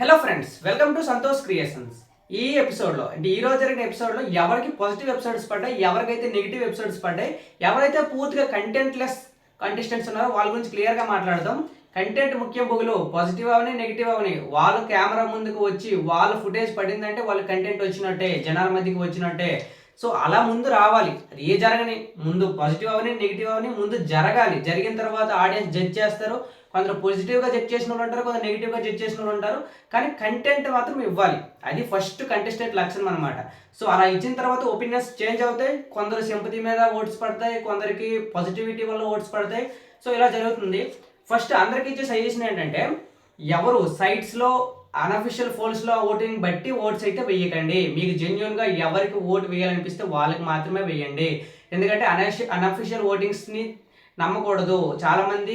Hello friends, welcome to Santosh creations. ఈ ఎపిసోడ్లో అంటే ఈ రోజు జరిగిన ఎపిసోడ్లో ఎవరికి పాజిటివ్ ఎపిసోడ్స్ పడ్డాయి, ఎవరికైతే నెగిటివ్ ఎపిసోడ్స్ పడ్డాయి, ఎవరైతే పూర్తిగా కంటెంట్లెస్ కంటెస్టెంట్స్ ఉన్నారో వాళ్ళ గురించి క్లియర్గా మాట్లాడదాం. కంటెంట్ ముఖ్యం బొగులు, పాజిటివ్ అవని నెగిటివ్ అవని వాళ్ళు కెమెరా ముందుకు వచ్చి వాళ్ళ ఫుటేజ్ పడిందంటే వాళ్ళ కంటెంట్ వచ్చినట్టే, జనాల మధ్యకి వచ్చినట్టే. సో అలా ముందు రావాలి. అది ఏ జరగని ముందు పాజిటివ్ అవని నెగిటివ్ అవని ముందు జరగాలి. జరిగిన తర్వాత ఆడియన్స్ జడ్జ్ చేస్తారు. కొందరు పాజిటివ్గా జడ్జ్ చేసిన వాళ్ళు ఉంటారు, కొందరు నెగిటివ్గా జడ్జ్ చేసిన వాళ్ళు ఉంటారు. కానీ కంటెంట్ మాత్రం ఇవ్వాలి. అది ఫస్ట్ కంటెస్టెంట్ లక్షణం అనమాట. సో అలా ఇచ్చిన తర్వాత ఒపీనియన్స్ చేంజ్ అవుతాయి. కొందరు సింపతి మీద ఓట్స్ పడతాయి, కొందరికి పాజిటివిటీ వల్ల ఓట్స్ పడతాయి. సో ఇలా జరుగుతుంది. ఫస్ట్ అందరికీ ఇచ్చే సజెషన్ ఏంటంటే, ఎవరు సైట్స్లో అన్అఫిషియల్ పోల్స్లో ఓటింగ్ బట్టి ఓట్స్ అయితే వేయకండి. మీకు జెన్యున్గా ఎవరికి ఓటు వేయాలనిపిస్తే వాళ్ళకి మాత్రమే వేయండి. ఎందుకంటే అన్అఫిషియల్ ఓటింగ్స్ని నమ్మకూడదు. చాలామంది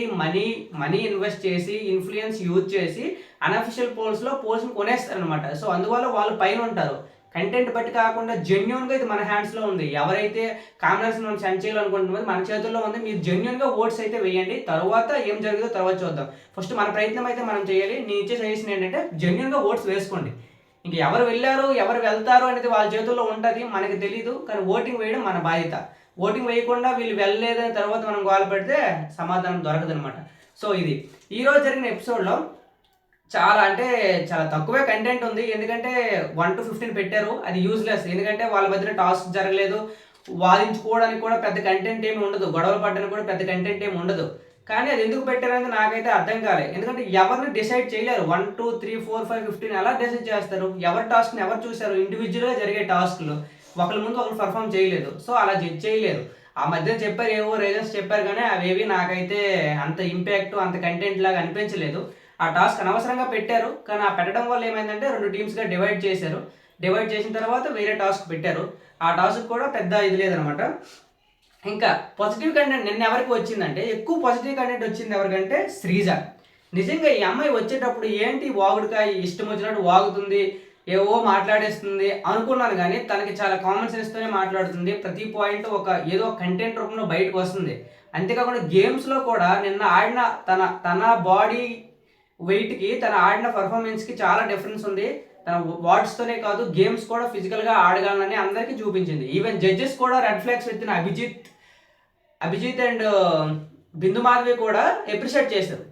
మనీ ఇన్వెస్ట్ చేసి ఇన్ఫ్లుయెన్స్ యూజ్ చేసి అన్అఫిషియల్ పోల్స్ని కొనేస్తారనమాట. సో అందువల్ల వాళ్ళు పైన ఉంటారు. కంటెంట్ బట్టి కాకుండా జెన్యున్గా ఇది మన హ్యాండ్స్లో ఉంది. ఎవరైతే కాంబినేషన్ మనం సెండ్ చేయాలనుకుంటున్నది మన చేతుల్లో ఉంది. మీరు జెన్యున్గా ఓట్స్ అయితే వేయండి. తర్వాత ఏం జరుగుతుందో తర్వాత చూద్దాం. ఫస్ట్ మన ప్రయత్నం అయితే మనం చేయాలి. నేను ఇచ్చే సజెషన్ ఏంటంటే, జెన్యున్గా ఓట్స్ వేసుకోండి. ఇంక ఎవరు వెళ్ళారు ఎవరు వెళ్తారు అనేది వాళ్ళ చేతుల్లో ఉంటుంది, మనకి తెలీదు. కానీ ఓటింగ్ వేయడం మన బాధ్యత. ఓటింగ్ వేయకుండా వీళ్ళు వెళ్ళలేదని తర్వాత మనం గోల పెడితే సమాధానం దొరకదు అనమాట. సో ఇది ఈరోజు జరిగిన ఎపిసోడ్లో చాలా తక్కువే కంటెంట్ ఉంది. ఎందుకంటే 1 to 15 పెట్టారు. అది యూజ్లెస్. ఎందుకంటే వాళ్ళ మధ్యన టాస్క్ జరగలేదు. వాదించుకోవడానికి కూడా పెద్ద కంటెంట్ ఏమి ఉండదు. గొడవలు పడడానికి కూడా పెద్ద కంటెంట్ ఏమి ఉండదు. కానీ అది ఎందుకు పెట్టారనేది నాకైతే అర్థం కాలేదు. ఎందుకంటే ఎవరిని డిసైడ్ చేయలేరు. 1 2 3 4 5 15 ఎలా డిసైడ్ చేస్తారు? ఎవరి టాస్క్ని ఎవరు చూశారు? ఇండివిజువల్గా జరిగే టాస్క్లు ఒకరి ముందు ఒకరు పర్ఫామ్ చేయలేదు. సో అలా జడ్జ్ చేయలేరు. ఆ మధ్యన చెప్పారు, ఏవో రీజన్స్ చెప్పారు, కానీ అవేవి నాకైతే అంత ఇంపాక్ట్ అంత కంటెంట్ లాగా అనిపించలేదు. ఆ టాస్క్ అనవసరంగా పెట్టారు. కానీ ఆ పెట్టడం వల్ల ఏమైందంటే 2 టీమ్స్గా డివైడ్ చేశారు. డివైడ్ చేసిన తర్వాత వేరే టాస్క్ పెట్టారు. ఆ టాస్క్ కూడా పెద్ద ఇది లేదనమాట. ఇంకా పాజిటివ్ కంటెంట్ నిన్న ఎవరికి వచ్చిందంటే, ఎక్కువ పాజిటివ్ కంటెంట్ వచ్చింది ఎవరికంటే శ్రీజ. నిజంగా ఈ అమ్మాయి వచ్చేటప్పుడు ఏంటి వాగుడుకాయ ఇష్టం వచ్చినట్టు వాగుతుంది, ఏవో మాట్లాడేస్తుంది అనుకున్నాను. కానీ తనకి చాలా కామన్ సెన్స్తోనే మాట్లాడుతుంది. ప్రతి పాయింట్ ఏదో కంటెంట్ రూపంలో బయటకు వస్తుంది. అంతేకాకుండా గేమ్స్లో కూడా నిన్న ఆడిన తన బాడీ వెయిట్కి తన ఆడిన పర్ఫార్మెన్స్కి చాలా డిఫరెన్స్ ఉంది. తన వాట్స్తోనే కాదు, గేమ్స్ కూడా ఫిజికల్గా ఆడగలనని అందరికీ చూపించింది. ఈవెన్ జడ్జెస్ కూడా రెడ్ ఫ్లాగ్స్ పెట్టిన అభిజిత్ అండ్ బిందు మాధవి కూడా అప్రిషియేట్ చేశారు.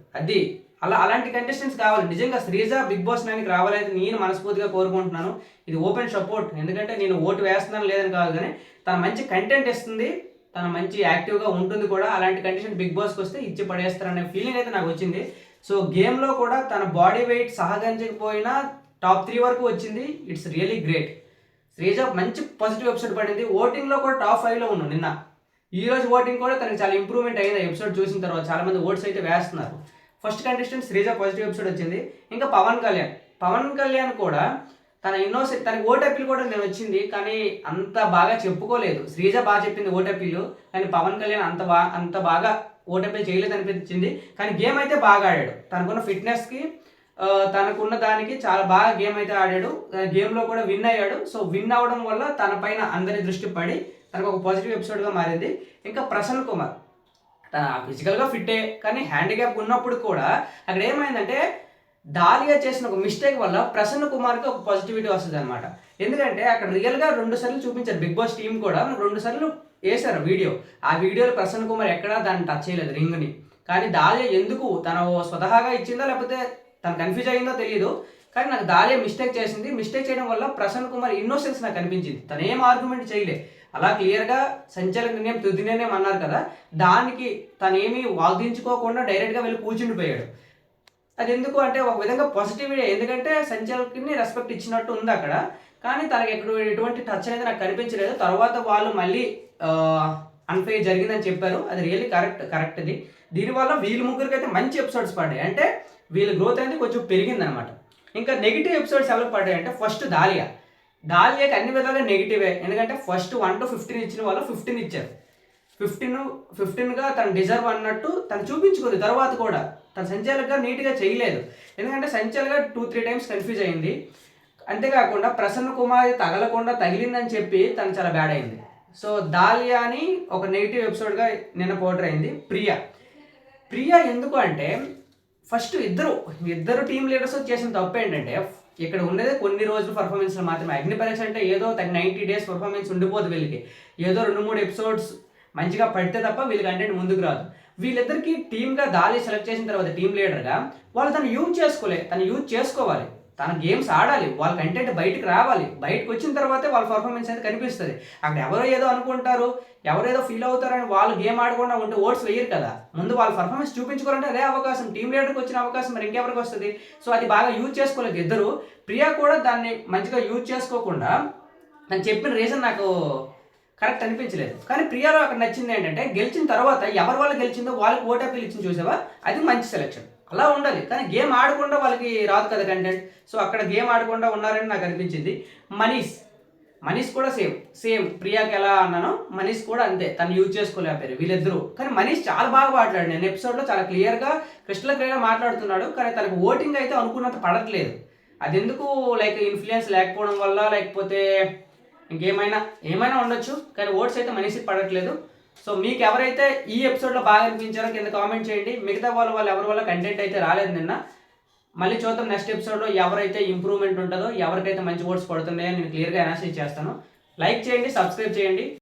అలాంటి కంటెస్టెంట్స్ కావాలి. నిజంగా శ్రీజ బిగ్ బాస్ 9కి రావాలని నేను మనస్ఫూర్తిగా కోరుకుంటున్నాను. ఇది ఓపెన్ సపోర్ట్. ఎందుకంటే నేను ఓటు వేస్తున్నాను లేదని కాదు, కానీ తన మంచి కంటెంట్ ఇస్తుంది, తన మంచి యాక్టివ్గా ఉంటుంది కూడా. అలాంటి కంటెస్టెంట్ బిగ్ బాస్కి వస్తే ఇచ్చి పడేస్తారనే ఫీలింగ్ అయితే నాకు వచ్చింది. సో గేమ్లో కూడా తన బాడీ వెయిట్ సహకరించకపోయినా టాప్ 3 వరకు వచ్చింది. It's really great. శ్రీజ మంచి పాజిటివ్ ఎపిసోడ్ పడింది. ఓటింగ్లో కూడా టాప్ 5లో ఉన్నాను నిన్న. ఈ రోజు ఓటింగ్ కూడా తనకి చాలా ఇంప్రూవ్మెంట్ అయింది. ఎపిసోడ్ చూసిన తర్వాత చాలామంది ఓట్స్ అయితే వేస్తున్నారు. First contestant Sreeja positive episode వచ్చింది. ఇంకా పవన్ కళ్యాణ్ కూడా తన ఇన్నోసెంట్, తనకి ఓటప్పిల్ కూడా నేను వచ్చింది, కానీ అంత బాగా చెప్పుకోలేదు. శ్రీజ బాగా చెప్పింది ఓటప్పిల్, కానీ పవన్ కళ్యాణ్ అంత బాగా ఓటప్పిల్ చేయలేదు అనిపించింది. కానీ గేమ్ అయితే బాగా ఆడాడు. తనకున్న ఫిట్నెస్కి తనకున్న దానికి చాలా బాగా గేమ్ అయితే ఆడాడు. గేమ్లో కూడా విన్ అయ్యాడు. సో విన్ అవ్వడం వల్ల తన పైన అందరి దృష్టి పడి తనకు ఒక పాజిటివ్ ఎపిసోడ్గా మారింది. ఇంకా ప్రసన్న కుమార్ తన ఫిజికల్గా ఫిట్టే, కానీ హ్యాండిక్యాప్ ఉన్నప్పుడు కూడా అక్కడ ఏమైందంటే, దాలియా చేసిన ఒక మిస్టేక్ వల్ల ప్రసన్న కుమార్కి ఒక పాజిటివిటీ వస్తుంది అనమాట. ఎందుకంటే అక్కడ రియల్గా 2 సార్లు చూపించారు. బిగ్ బాస్ టీం కూడా 2 సార్లు వేశారు వీడియో. ఆ వీడియోలో ప్రసన్న కుమార్ ఎక్కడా దాన్ని టచ్ చేయలేదు రింగ్ని. కానీ దాలియా ఎందుకు తను స్వతహాగా ఇచ్చిందో లేకపోతే తను కన్ఫ్యూజ్ అయిందో తెలియదు, కానీ నాకు దాలియా మిస్టేక్ చేసింది. మిస్టేక్ చేయడం వల్ల ప్రసన్న కుమార్ ఇన్నోసెన్స్ నాకు అనిపించింది. తను ఏం ఆర్గ్యుమెంట్ చేయలే. అలా క్లియర్గా సంచలన నిర్ణయం తుది నిర్ణయం అన్నారు కదా, దానికి తను ఏమీ వాదించుకోకుండా డైరెక్ట్గా వెళ్ళి కూర్చుండిపోయాడు. అది ఎందుకు అంటే ఒక విధంగా పాజిటివిటీ. ఎందుకంటే సంచలనకి రెస్పెక్ట్ ఇచ్చినట్టు ఉంది అక్కడ. కానీ తనకి ఎటువంటి టచ్ అనేది నాకు కనిపించలేదు. తర్వాత వాళ్ళు మళ్ళీ అన్ఫెయిర్ జరిగిందని చెప్పారు. అది రియల్లీ కరెక్ట్. దీనివల్ల వీళ్ళ ముగ్గురికి అయితే మంచి ఎపిసోడ్స్ పడ్డాయి. అంటే వీళ్ళ గ్రోత్ అనేది కొంచెం పెరిగిందనమాట. ఇంకా నెగిటివ్ ఎపిసోడ్స్ ఎవరికి పడ్డాయి అంటే, ఫస్ట్ దాలియాకి అన్ని విధాలుగా నెగిటివే. ఎందుకంటే ఫస్ట్ 1 to 15 ఇచ్చిన వాళ్ళు 15 ఇచ్చారు. 15గా తను డిజర్వ్ అన్నట్టు తను చూపించుకుంది. తర్వాత కూడా తను సంచాలకుగా నీట్గా చేయలేదు. ఎందుకంటే సంచాలకుగా 2-3 టైమ్స్ కన్ఫ్యూజ్ అయింది. అంతేకాకుండా ప్రసన్న కుమార్ తగలకుండా తగిలిందని చెప్పి తను చాలా బ్యాడ్ అయింది. సో దాలియాని ఒక నెగిటివ్ ఎపిసోడ్గా నిన్న పోర్ట్రే అయింది. ప్రియా ఎందుకు అంటే, ఫస్ట్ ఇద్దరు టీమ్ లీడర్స్ చేసిన తప్పు ఏంటంటే ఇక్కడ ఉన్నదే కొన్ని రోజులు పర్ఫార్మెన్స్ మాత్రమే. అగ్ని పరీక్ష అంటే ఏదో 90 డేస్ పర్ఫార్మెన్స్ ఉండిపోదు వీళ్ళకి. ఏదో 2-3 ఎపిసోడ్స్ మంచిగా పడితే తప్ప వీళ్ళ కంటెంట్ ముందుకు రాదు. వీళ్ళిద్దరికి టీమ్గా దాలి సెలెక్ట్ చేసిన తర్వాత టీమ్ లీడర్గా వాళ్ళు తను యూజ్ చేసుకోవాలి. తన గేమ్స్ ఆడాలి, వాళ్ళ కంటెంట్ బయటకు రావాలి. బయటకు వచ్చిన తర్వాతే వాళ్ళ పర్ఫార్మెన్స్ అనేది కనిపిస్తుంది. అక్కడ ఎవరో ఏదో అనుకుంటారు, ఎవరేదో ఫీల్ అవుతారని వాళ్ళు గేమ్ ఆడకుండా ఉంటే ఓట్స్ వేయరు కదా. ముందు వాళ్ళ పర్ఫార్మెన్స్ చూపించుకోవాలంటే అదే అవకాశం, టీమ్ లీడర్కి వచ్చిన అవకాశం మరి ఇంకెవరికి వస్తుంది? సో అది బాగా యూజ్ చేసుకోలేదు ఇద్దరు. ప్రియా కూడా దాన్ని మంచిగా యూజ్ చేసుకోకుండా, నేను చెప్పిన రీజన్ నాకు కరెక్ట్ అనిపించలేదు. కానీ ప్రియాలో అక్కడ నచ్చింది ఏంటంటే గెలిచిన తర్వాత ఎవరి వల్ల గెలిచిందో వాళ్ళకి ఓటాపీలు ఇచ్చింది చూసావా, అది మంచి సెలెక్షన్. అలా ఉండాలి. కానీ గేమ్ ఆడకుండా వాళ్ళకి రాదు కదా కంటెంట్. సో అక్కడ గేమ్ ఆడకుండా ఉన్నారని నాకు అనిపించింది. మనీష్ కూడా సేమ్ ప్రియాకి ఎలా అన్నానో మనీష్ కూడా అంతే, తను యూజ్ చేసుకోలేకపోయారు వీళ్ళిద్దరూ. కానీ మనీష్ చాలా బాగా మాట్లాడాడు. నేను ఎపిసోడ్లో చాలా క్లియర్గా క్రిస్టల్ క్లియర్గా మాట్లాడుతున్నాడు. కానీ తనకు ఓటింగ్ అయితే అనుకున్నంత పడట్లేదు. అది ఎందుకు, లైక్ ఇన్ఫ్లుయెన్స్ లేకపోవడం వల్ల, లేకపోతే ఏమైనా ఉండొచ్చు. కానీ ఓట్స్ అయితే మనీష్కి పడట్లేదు. సో మీకు ఎవరైతే ఈ ఎపిసోడ్లో బాగా అనిపించారో కింద కామెంట్ చేయండి. మిగతా వాళ్ళు ఎవరి వల్ల కంటెంట్ అయితే రాలేదు నిన్న. మళ్ళీ చూద్దాం నెక్స్ట్ ఎపిసోడ్లో ఎవరైతే ఇంప్రూవ్మెంట్ ఉంటుందో, ఎవరికైతే మంచి ఓట్స్ పడుతున్నాయో నేను క్లియర్గా అనాలిసిస్ చేస్తాను. లైక్ చేయండి, సబ్స్క్రైబ్ చేయండి.